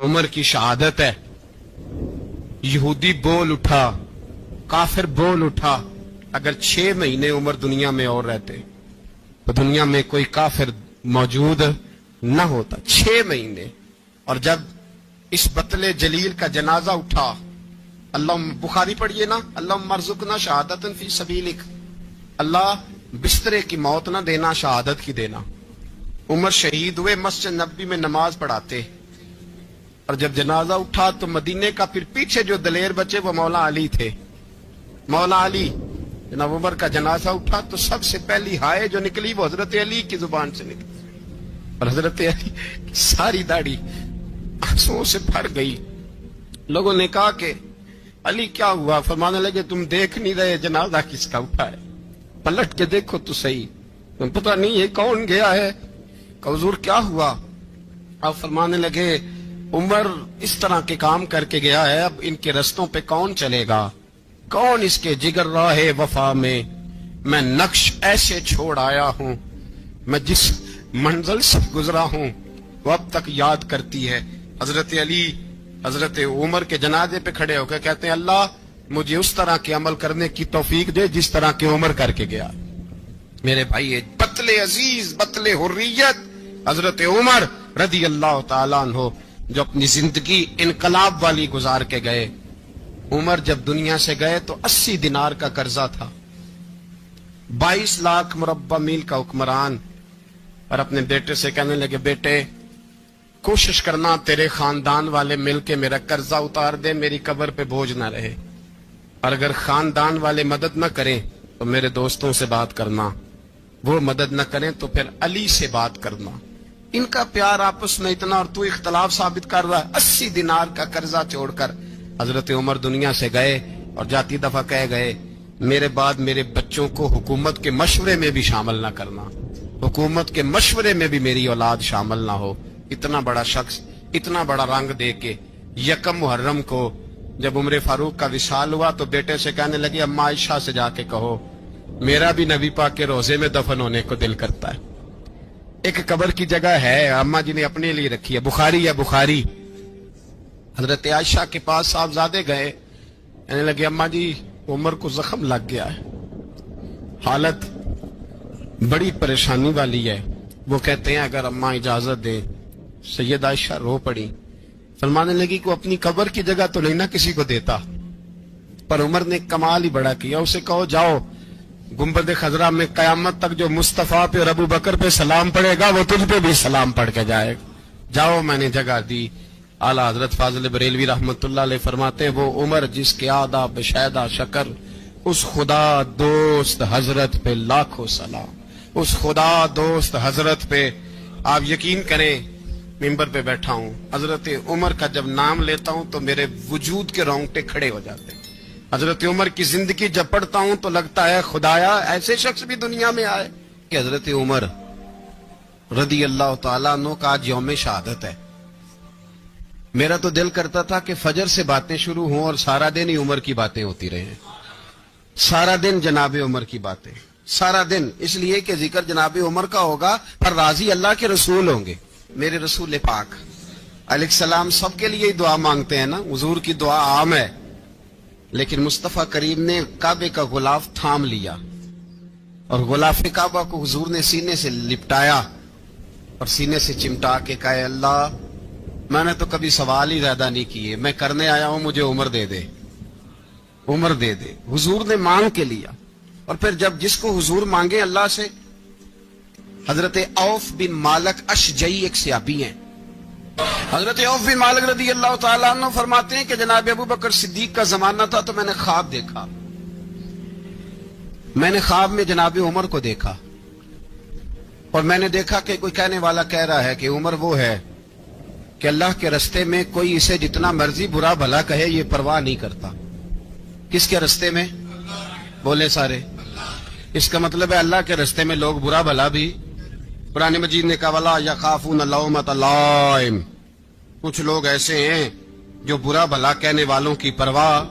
उमर की शहादत है। यहूदी बोल उठा, काफिर बोल उठा, अगर 6 महीने उमर दुनिया में और रहते तो दुनिया में कोई काफिर मौजूद न होता। 6 महीने। और जब इस बतले जलील का जनाजा उठा, अल्लाह, बुखारी पढ़िए ना, अल्लाह मरजुकना शहादतन फी सबीलिक, अल्लाह बिस्तरे की मौत ना देना, शहादत की देना। उमर शहीद हुए, मस्जिद नबी में नमाज पढ़ाते। और जब जनाजा उठा तो मदीने का फिर पीछे जो दलेर बचे वो मौला अली थे। मौला अली, जनाब उमर का जनाजा उठा तो सबसे पहली हाय जो निकली वो हजरत अली की जुबान से निकली। और हजरत अली की सारी दाढ़ी आंसुओं से भर गई। लोगों ने कहा कि अली क्या हुआ? फरमाने लगे, तुम देख नहीं रहे जनाजा किसका उठा है? पलट के देखो तो सही, तुम पता नहीं ये कौन गया है? हुजूर क्या हुआ? अब फरमाने लगे, उमर इस तरह के काम करके गया है, अब इनके रस्तों पे कौन चलेगा? कौन इसके जिगर राहे वफा में? मैं नक्श ऐसे छोड़ आया हूं, मैं जिस मंजिल से गुजरा हूं वो अब तक याद करती है। हजरत अली हजरत उमर के जनाजे पे खड़े होकर कहते हैं, अल्लाह मुझे उस तरह के अमल करने की तौफीक दे जिस तरह के उमर करके गया। मेरे भाई, बतले अजीज, बतले हुर्रियत हजरत उमर रदी अल्लाह ताला अन्हो, जो अपनी जिंदगी इनकलाब वाली गुजार के गए। उमर जब दुनिया से गए तो 80 दिनार का कर्जा था। 22 लाख मुरब्बा मील का हुक्मरान। और अपने बेटे से कहने लगे, बेटे कोशिश करना तेरे खानदान वाले मिलके मेरा कर्जा उतार दे, मेरी कब्र पे बोझ ना रहे। और अगर खानदान वाले मदद न करें तो मेरे दोस्तों से बात करना, वो मदद न करें तो फिर अली से बात करना। इनका प्यार आपस में इतना, और तू इख्तलाफ साबित कर रहा है। 80 दिनार का कर्जा छोड़कर हजरत उमर दुनिया से गए और जाती दफा कह गए, मेरे बाद मेरे बच्चों को हुकूमत के मशवरे में भी शामिल ना करना, हुकूमत के मशवरे में भी मेरी औलाद शामिल ना हो। इतना बड़ा शख्स इतना बड़ा रंग दे के यकम मुहर्रम को जब उमर फारूक का विशाल हुआ तो बेटे से कहने लगे, अम्मा आयशा से जाके कहो मेरा भी नबी पाक के रोजे में दफन होने को दिल करता है। एक कब्र की जगह है, अम्मा जी ने अपने लिए रखी है, बुखारी है बुखारी। हजरत आयशा के पास साहबजादे गए, कहने लगे, अम्मा जी उमर को जख्म लग गया है, हालत बड़ी परेशानी वाली है। वो कहते हैं, अगर अम्मा इजाजत दे। सैयद आयशा रो पड़ी, फरमाने लगी को अपनी कब्र की जगह तो नहीं ना किसी को देता। पर उमर ने कमाल ही बड़ा किया, उसे कहो जाओ गुंबद खजरा में कयामत तक जो मुस्तफा पे और अबू बकर पे सलाम पड़ेगा वो तुझ पे भी सलाम पढ़ के जाएगा। जाओ, मैंने जगह दी। आला हजरत फाजिल बरेलवी रहमतुल्लाह अलैह फरमाते हैं, वो उमर जिसके आदा बेशायदा शकर, उस खुदा दोस्त हजरत पे लाखों सलाम। उस खुदा दोस्त हजरत पे आप यकीन करें, मिंबर पे बैठा हूं, हजरत उमर का जब नाम लेता हूं तो मेरे वजूद के रोंगटे खड़े हो जाते हैं। हजरत उमर की जिंदगी जब पढ़ता हूं तो लगता है, खुदाया ऐसे शख्स भी दुनिया में आए कि हजरत उमर रदी अल्लाह ताला अन्हु का आज यौम शहादत है। मेरा तो दिल करता था कि फजर से बातें शुरू हों और सारा दिन ही उमर की बातें होती रहे, सारा दिन जनाबे उमर की बातें, सारा दिन। इसलिए कि जिक्र जनाबे उमर का होगा पर राजी अल्लाह के रसूल होंगे। मेरे रसूल पाक अलैहिस्सलाम सबके लिए ही दुआ मांगते हैं ना, हुजूर की दुआ आम है, लेकिन मुस्तफा करीम ने काबे का गुलाफ थाम लिया और गुलाफ काबा को हुजूर ने सीने से लिपटाया और सीने से चिमटा के कहा, अल्लाह मैंने तो कभी सवाल ही ज्यादा नहीं किए, मैं करने आया हूं, मुझे उम्र दे दे, उम्र दे दे। हुजूर ने मांग के लिया। और फिर जब जिसको हुजूर मांगे अल्लाह से, हजरत औफ बिन मालिक अशजई एक सहाबी हैं, हजरत औफ बिन मालिक रदी अल्लाह ताला अन्हु फरमाते हैं कि जनाब अबू बकर सिद्दीक का जमाना था तो मैंने ख्वाब देखा, मैंने ख्वाब में जनाब उमर को देखा और मैंने देखा कि कोई कहने वाला कह रहा है कि उमर वो है कि अल्लाह के रस्ते में कोई इसे जितना मर्जी बुरा भला कहे ये परवाह नहीं करता। किसके रस्ते में? बोले सारे। इसका मतलब है अल्लाह के रस्ते में लोग बुरा भला भी, कुरान मजीद ने कहा, वला यखाफून लौमत लाइम, कुछ लोग ऐसे हैं जो बुरा भला कहने वालों की परवाह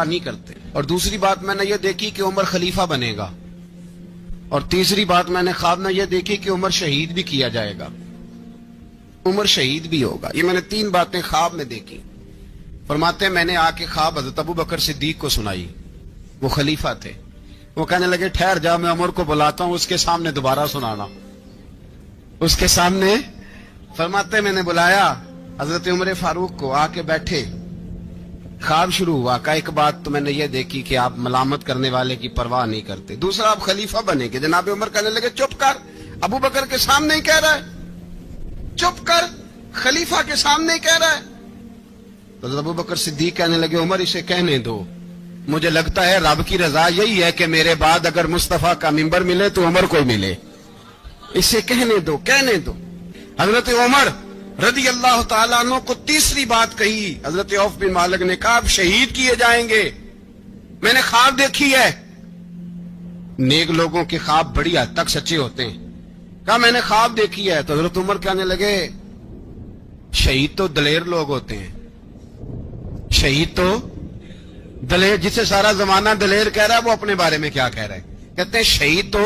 नहीं करते। और दूसरी बात मैंने ये देखी कि उमर खलीफा बनेगा, और तीसरी बात मैंने ख्वाब में ये देखी कि उमर शहीद भी किया जाएगा। عمر شہید بھی ہوگا. یہ میں نے 3 باتیں خواب میں دیکھی. فرماتے ہیں میں نے آ کے خواب حضرت ابو بکر صدیق کو سنائی. وہ خلیفہ تھے. وہ کہنے لگے ٹھہر جا, میں عمر کو بلاتا ہوں, اس کے سامنے دوبارہ سنانا. اس کے سامنے فرماتے میں نے بلایا حضرت عمر فاروق کو, آ کے بیٹھے. خواب شروع ہوا. کا ایک بات تو میں نے یہ دیکھی کہ آپ ملامت کرنے والے کی پرواہ نہیں کرتے. دوسرا آپ خلیفہ بنے کہ جناب عمر کہنے لگے چپ کر, ابو بکر کے سامنے ہی کہہ رہا ہے, چپ کر, خلیفہ کے سامنے ہی کہہ رہا ہے. تو حضرت ابو بکر صدیق کہنے لگے عمر اسے کہنے دو, مجھے لگتا ہے رب کی رضا یہی ہے کہ میرے بعد اگر مصطفیٰ کا منبر ملے تو عمر کو ملے, اسے کہنے دو, کہنے دو. حضرت عمر رضی اللہ تعالیٰ عنہ کو تیسری بات کہی. حضرت عوف بن مالک نے کہا آپ شہید کیے جائیں گے, میں نے خواب دیکھی ہے. نیک لوگوں کے خواب بڑی حد تک سچے ہوتے ہیں. کہا میں نے خواب دیکھی ہے. تو حضرت عمر کہنے لگے شہید تو دلیر لوگ ہوتے ہیں, شہید تو دلیر, جسے سارا زمانہ دلیر کہہ رہا ہے وہ اپنے بارے میں کیا کہہ رہا ہے؟ کہتے ہیں شہید تو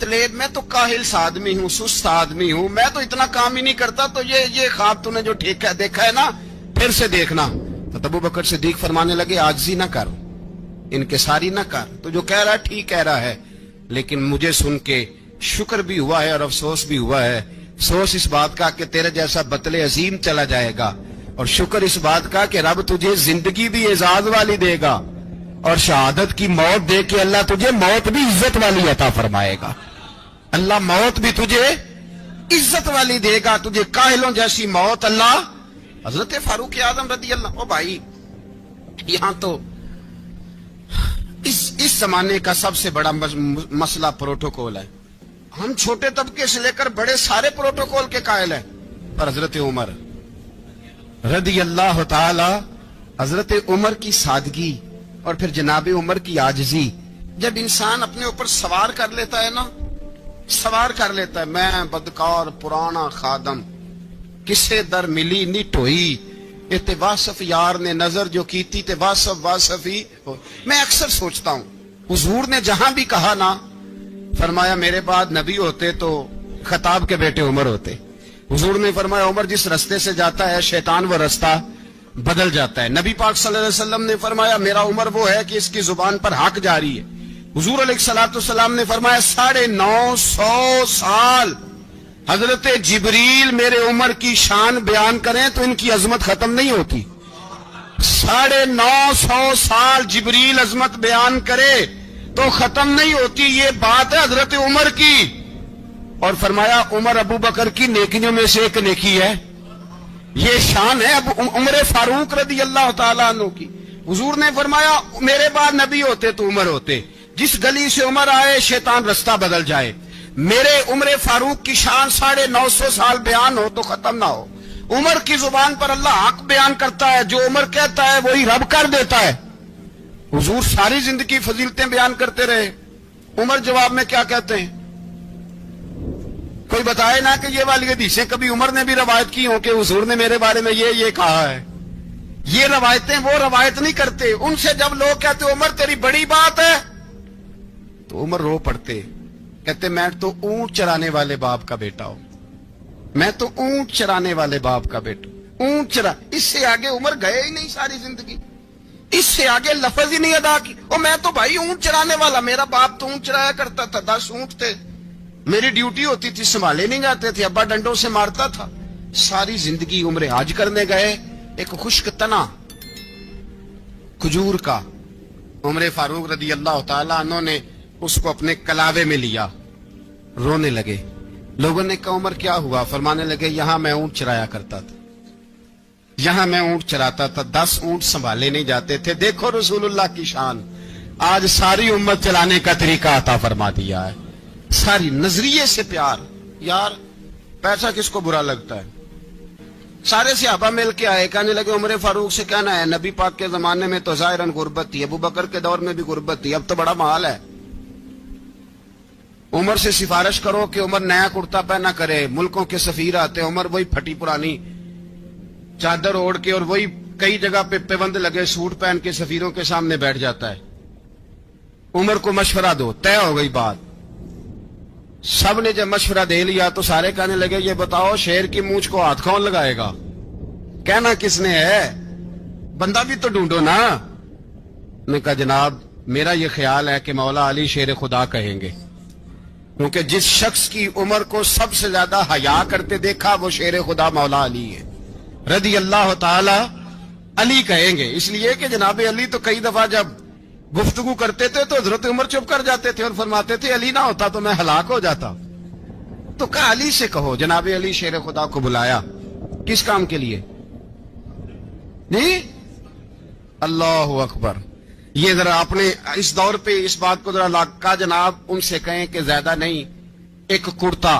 دلیر, میں تو کاہل سا آدمی ہوں, سست آدمی ہوں, میں تو اتنا کام ہی نہیں کرتا. تو یہ خواب تو نے جو دیکھا ہے نا پھر سے دیکھنا. تو ابو بکر صدیق فرمانے لگے عاجزی نہ کر, انکساری نہ کر, تو جو کہہ رہا ہے ٹھیک کہہ رہا ہے, لیکن مجھے سن کے شکر بھی ہوا ہے اور افسوس بھی ہوا ہے. افسوس اس بات کا کہ تیرے جیسا بطل عظیم چلا جائے گا, اور شکر اس بات کا کہ رب تجھے زندگی بھی اعزاز والی دے گا, اور شہادت کی موت دے کے اللہ تجھے موت بھی عزت والی عطا فرمائے گا. اللہ موت بھی تجھے عزت والی دے گا, تجھے کاہلوں جیسی موت اللہ. حضرت فاروق اعظم رضی اللہ, او بھائی یہاں تو اس زمانے کا سب سے بڑا مسئلہ پروٹوکول ہے. ہم چھوٹے طبقے سے لے کر بڑے سارے پروٹوکول کے قائل ہیں, پر حضرت عمر رضی اللہ تعالی, حضرت عمر کی سادگی اور پھر جناب عمر کی عاجزی, جب انسان اپنے اوپر سوار کر لیتا ہے نا, سوار کر لیتا ہے, میں بدکار پرانا خادم, کسے در ملی نی ٹوئی, تے واصف یار نے نظر جو کی تھی تے واصف ہی. میں اکثر سوچتا ہوں حضور نے جہاں بھی کہا نا, فرمایا میرے بعد نبی ہوتے تو خطاب کے بیٹے عمر ہوتے. حضور نے فرمایا عمر جس رستے سے جاتا ہے شیطان وہ رستہ بدل جاتا ہے. نبی پاک صلی اللہ علیہ وسلم نے فرمایا میرا عمر وہ ہے کہ اس کی زبان پر حق جاری ہے. حضور علیہ الصلوۃ والسلام نے فرمایا 950 سال حضرت جبریل میرے عمر کی شان بیان کریں تو ان کی عظمت ختم نہیں ہوتی. 950 سال جبریل عظمت بیان کرے تو ختم نہیں ہوتی. یہ بات ہے حضرت عمر کی, اور فرمایا عمر ابو بکر کی نیکیوں میں سے ایک نیکی ہے. یہ شان ہے عمر فاروق رضی اللہ تعالیٰ عنہ کی. حضور نے فرمایا میرے بعد نبی ہوتے تو عمر ہوتے, جس گلی سے عمر آئے شیطان رستہ بدل جائے. میرے عمر فاروق کی شان 950 سال بیان ہو تو ختم نہ ہو. عمر کی زبان پر اللہ حق بیان کرتا ہے, جو عمر کہتا ہے وہی رب کر دیتا ہے. حضور ساری زندگی فضیلتیں بیان کرتے رہے, عمر جواب میں کیا کہتے ہیں؟ کوئی بتائے نا کہ یہ والی حدیثیں کبھی عمر نے بھی روایت کی ہوں کہ حضور نے میرے بارے میں یہ کہا ہے. یہ روایتیں وہ روایت نہیں کرتے. ان سے جب لوگ کہتے عمر تیری بڑی بات ہے تو عمر رو پڑتے, کہتے میں تو اونٹ چرانے والے باپ کا بیٹا ہوں, میں تو اونٹ چرانے والے باپ کا بیٹا, اونٹ چرا. اس سے آگے عمر گئے ہی نہیں ساری زندگی, اس سے آگے لفظ ہی نہیں ادا کی. اور میں تو بھائی اونٹ چرانے والا, میرا باپ تو اونٹ چرایا کرتا تھا, 10 اونٹ تھے, میری ڈیوٹی ہوتی تھی, سنبھالے نہیں جاتے تھے, ابا ڈنڈوں سے مارتا تھا. ساری زندگی عمر حج کرنے گئے, ایک خشک تنا کھجور کا عمر فاروق رضی اللہ تعالیٰ عنہ نے اس کو اپنے کلاوے میں لیا, رونے لگے. لوگوں نے کہا عمر کیا ہوا؟ فرمانے لگے یہاں میں اونٹ چرایا کرتا تھا, یہاں میں اونٹ چراتا تھا, 10 اونٹ سنبھالے نہیں جاتے تھے. دیکھو رسول اللہ کی شان, آج ساری امت چلانے کا طریقہ عطا فرما دیا ہے. ساری نظریے سے پیار. یار پیسہ کس کو برا لگتا ہے؟ سارے صحابہ مل کے آئے, کہنے لگے عمر فاروق سے کہنا ہے نبی پاک کے زمانے میں تو ظاہراً غربت تھی, ابو بکر کے دور میں بھی غربت تھی, اب تو بڑا مال ہے. عمر سے سفارش کرو کہ عمر نیا کرتا پہنا کرے. ملکوں کے سفیر آتے, عمر وہی پھٹی پرانی چادر اوڑھ کے اور وہی کئی جگہ پہ پیوند لگے سوٹ پہن کے سفیروں کے سامنے بیٹھ جاتا ہے. عمر کو مشورہ دو, طے ہو گئی بات. सब ने जब मशवरा दे लिया तो सारे कहने लगे ये बताओ शेर की मूंछ को हाथ कौन लगाएगा, कहना किसने है, बंदा भी तो ढूंढो ना। ने कहा जनाब मेरा ये ख्याल है कि मौला अली शेर खुदा कहेंगे, क्योंकि जिस शख्स की उम्र को सबसे ज्यादा हया करते देखा वो शेर खुदा मौला अली है, रदी अल्लाह ताला अली कहेंगे। इसलिए कि जनाब अली तो कई दफा जब गुफ्तगू करते थे तो हजरत उमर चुप कर जाते थे और फरमाते थे अली ना होता तो मैं हलाक हो जाता। तो कहा अली से कहो। जनाब अली शेर खुदा को बुलाया, किस काम के लिए? नहीं, अल्लाह अकबर। ये जरा आपने इस दौर पे इस बात को जरा लाका जनाब उनसे कहें कि ज्यादा नहीं, एक कुर्ता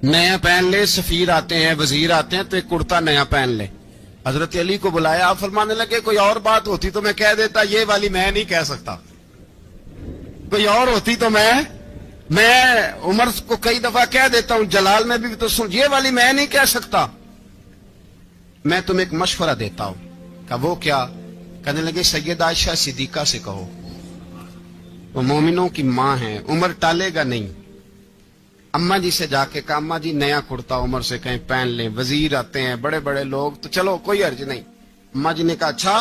नया पहन ले, सफीर आते हैं वजीर आते हैं तो एक कुर्ता नया पहन ले। हजरत अली को बुलाया, आप फरमाने लगे कोई और बात होती तो मैं कह देता, ये वाली मैं नहीं कह सकता, कोई और होती तो मैं उमर को कई दफा कह देता हूं, जलाल में भी तो सुन, ये वाली मैं नहीं कह सकता, मैं तुम्हें एक मशवरा देता हूं। कहा वो क्या? कहने लगे सैयद आयशा सिद्दीका से कहो, वो मोमिनों की मां है, उमर टालेगा नहीं। अम्मा जी से जाके कहा अम्मा जी नया कुर्ता उमर से कहीं पहन लें, वजीर आते हैं बड़े बड़े लोग, तो चलो कोई अर्ज नहीं। अम्मा जी ने कहा अच्छा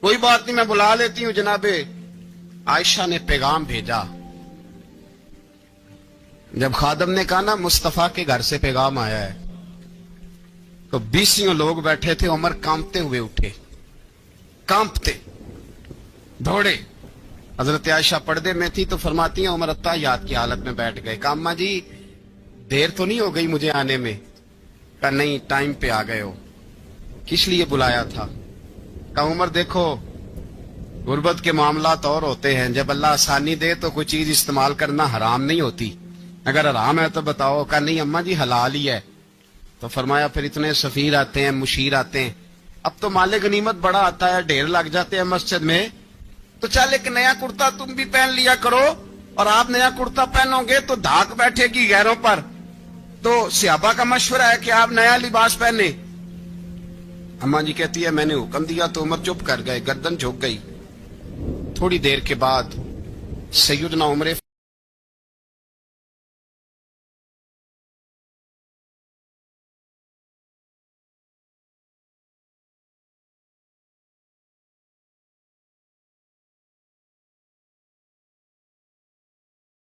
कोई बात नहीं मैं बुला लेती हूं। जनाबे आयशा ने पैगाम भेजा। जब खादम ने कहा ना मुस्तफा के घर से पैगाम आया है, तो 20 लोग बैठे थे, उमर कांपते हुए उठे, कांपते दौड़े। हजरत आयशा पर्दे में थी तो फरमाती हैं उमर अत्ताहियात की हालत में बैठ गए। कहा अम्मा जी देर तो नहीं हो गई मुझे आने में? कहा नहीं टाइम पे आ गए हो। किस लिए बुलाया था? कहा उमर देखो गुर्बत के मामलात और होते हैं, जब अल्लाह आसानी दे तो कोई चीज इस्तेमाल करना हराम नहीं होती, अगर हराम है तो बताओ। कहा नहीं अम्मा जी हलाल ही है। तो फरमाया फिर इतने सफीर आते हैं, मुशीर आते हैं, अब तो माले गनीमत बड़ा आता है, ढेर लग जाते हैं मस्जिद में, तो चल एक नया कुर्ता तुम भी पहन लिया करो, और आप नया कुर्ता पहनोगे तो धाक बैठेगी गैरों पर। तो सियाबा का मशवरा है कि आप नया लिबास पहने। अम्मा जी कहती है मैंने हुक्म दिया तो उमर चुप कर गए, गर्दन झुक गई। थोड़ी देर के बाद सैयदना उमर